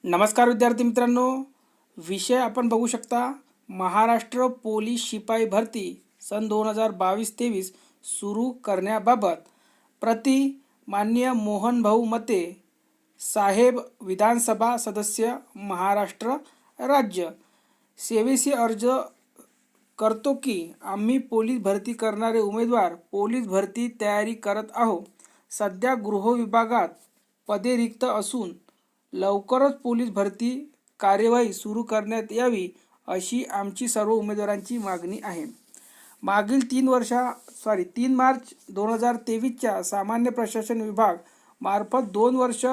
नमस्कार विद्यार्थी मित्रांनो, विषय आपण बघू शकता महाराष्ट्र पोलीस शिपाई भरती सन 2022-23 सुरू करण्याबाबत प्रति माननीय मोहन भाऊ मते साहेब, विधानसभा सदस्य, महाराष्ट्र राज्य। सेवेसी अर्ज करतो की आम्ही पोलीस भरती करणारे उमेदवार पोलीस भरती तयारी करत आहोत। सध्या गृह विभागात पदे रिक्त असून लवकरच पोलीस भरती कार्यवाही सुरू करण्यात यावी अशी आमची सर्व उमेदवारांची मागणी आहे। मागील 3 मार्च 2023च्या सामान्य प्रशासन विभाग मार्फत 2 वर्ष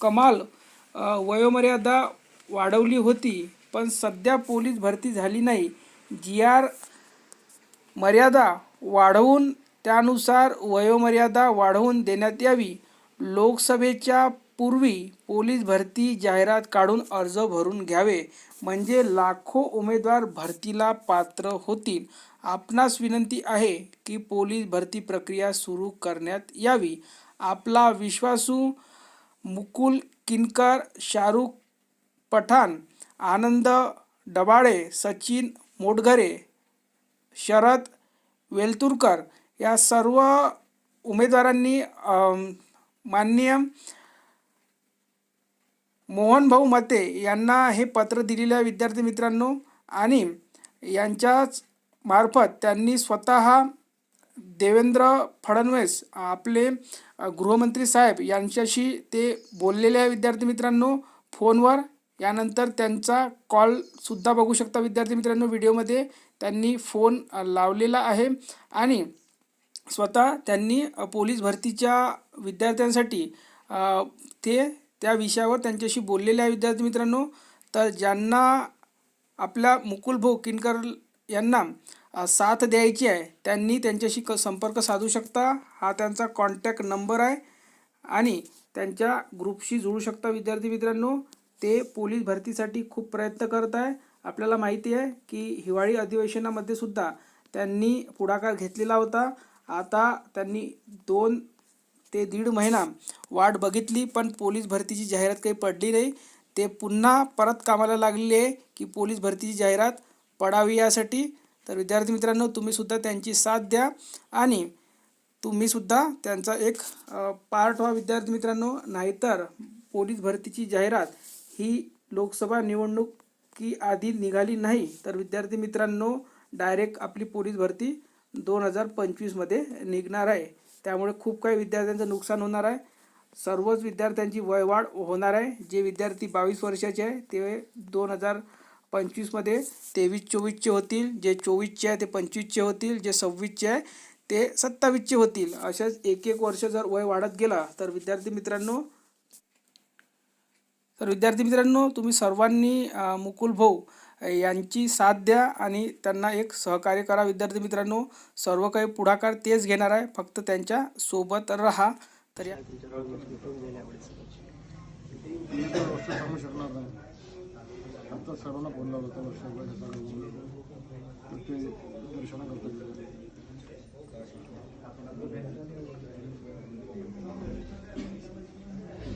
कमाल वयोमर्यादा वाढवली होती, पण सध्या पोलीस भरती झाली नाही। GR मर्यादा वाढवून त्यानुसार वयोमर्यादा वाढवून देण्यात यावी। लोकसभेच्या पूर्वी पोलीस भरती जाहिरात काढून अर्ज भरून घ्यावे, म्हणजे लाखो उमेदवार भरतीला पात्र होतील। आपणास विनंती आहे की पोलीस भरती प्रक्रिया सुरू करण्यात यावी। आपला विश्वासू मुकुल किनकर, शाहरुख पठाण, आनंद डबाळे, सचिन मोटघरे, शरद वेलतुरकर या सर्व उमेदवारांनी माननीय मोहन भाऊ मते यांना हे पत्र दिलेले आहे विद्यार्थी मित्रांनो, आणि यांच्याच मार्फत त्यांनी स्वतः देवेंद्र फडणवीस आपले गृहमंत्री साहेब यांच्याशी ते बोललेले आहे विद्यार्थी मित्रांनो फोनवर। यानंतर त्यांचा कॉलसुद्धा बघू शकता विद्यार्थी मित्रांनो, व्हिडिओमध्ये त्यांनी फोन लावलेला आहे आणि स्वतः त्यांनी पोलीस भरतीच्या विद्यार्थ्यांसाठी ते त्या विषयावर त्यांच्याशी बोललेले आहे विद्यार्थी मित्रांनो। तर ज्यांना आपल्या मुकुल भाऊ किनकर यांना साथ द्यायची आहे त्यांनी त्यांच्याशी संपर्क साधू शकता। हा त्यांचा कॉन्टॅक्ट नंबर आहे आणि त्यांच्या ग्रुपशी जोडू शकता विद्यार्थी मित्रांनो। ते पोलीस भरतीसाठी खूप प्रयत्न करत आहे। आपल्याला माहिती आहे की हिवाळी अधिवेशनामध्ये सुद्धा त्यांनी पुढाकार घेतलेला होता। आता त्यांनी 2 ते 1.5 महिना वाट बघितली, पण पोलीस भरतीची जाहिरात काही पडली नाही। ते पुन्हा परत कामाला लागलेले आहे की पोलीस भरतीची जाहिरात पडावी यासाठी। तर विद्यार्थी मित्रांनो, तुम्हीसुद्धा त्यांची साथ द्या आणि तुम्हीसुद्धा त्यांचा एक पार्ट व्हा विद्यार्थी मित्रांनो। नाहीतर पोलीस भरतीची जाहिरात ही लोकसभा निवडणुकी आधी निघाली नाही तर विद्यार्थी मित्रांनो डायरेक्ट आपली पोलीस भरती 2025मध्ये निघणार आहे। त्यामुळे खूप काही विद्यार्थ्यांचं नुकसान होणार आहे। सर्वच विद्यार्थ्यांची वयवाढ होणार आहे। जे विद्यार्थी 22 वर्षाचे आहे ते 2025मध्ये 23-24चे होतील, जे 24चे आहे ते 25चे होतील, जे 26चे आहे ते 27चे होतील। अशाच एक वर्ष जर वय वाढत गेला तर विद्यार्थी मित्रांनो तुम्ही सर्वांनी मुकुल भाऊ यांची साथ द्या आणि त्यांना एक सहकार्य करा विद्यार्थी मित्रांनो। सर्व काही पुढाकार तेच घेणार आहे, फक्त त्यांच्या सोबत राहा। तर या सर्वांना फोन लावला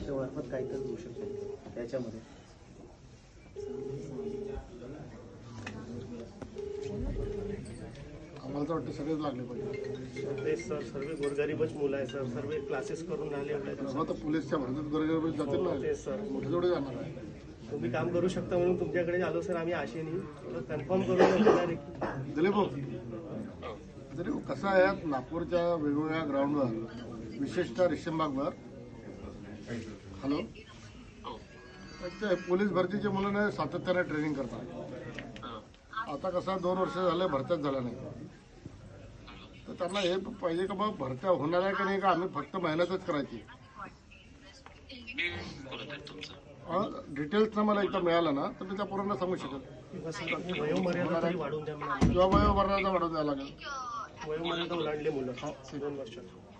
मार्फत काहीतरी होऊ शकते त्याच्यामध्ये आम्हाला तर वाटतं सगळेच लागले पाहिजे। ते सर सर्व गोरगरीबच मुलं आहे सर, सर्व क्लासेस करून राहिले एवढे तर पोलीसच्या भरतीत गोरगरीब जातील ना, ते सर मोठे जेवढे जाणार आहे। तुम्ही काम करू शकता म्हणून तुमच्याकडे आलो सर। आम्ही आशेने कन्फर्म करून दिलीप भाऊ कसं आहे, नागपूरच्या वेगवेगळ्या ग्राउंडवर विशेषतः रेशीमबागवर हॅलो ते पोलीस भरतीचे मुलांना सातत्याने ट्रेनिंग करतात। आता कसं 2 वर्ष झाले भरत्याच झाल्या नाही, तर त्यांना हे पाहिजे का बा भरत्या होणार आहे का नाही, का आम्ही फक्त मेहनतच करायची। डिटेल्स ना मला एकदा मिळालं ना तर मी त्या पोरांना सांगू शकत। वयोमर्यादा वाढून द्या किंवा वयोमर्यादा वाढवून द्यायला लागेल। वयोमर्यादा ओलांडले मुलं 2 वर्षात